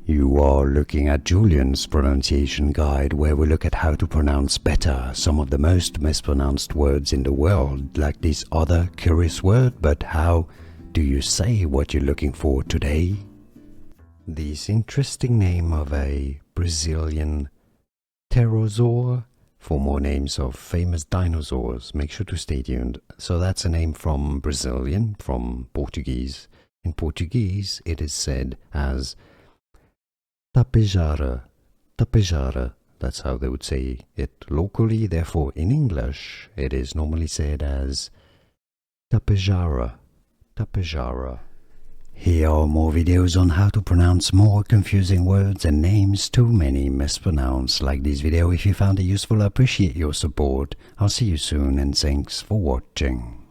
You are looking at Julian's pronunciation guide, where we look at how to pronounce better some of the most mispronounced words in the world, like this other curious word. But how do you say what you're looking for today? This interesting name of a Brazilian pterosaur. For more names of famous dinosaurs, make sure to stay tuned. So that's a name from Brazilian, from Portuguese. In Portuguese, it is said as Tapejara, Tapejara. That's how they would say it locally. Therefore, in English, it is normally said as Tapejara, Tapejara. Here are more videos on how to pronounce more confusing words and names too many mispronounced. Like this video if you found it useful. I appreciate your support. I'll see you soon and thanks for watching.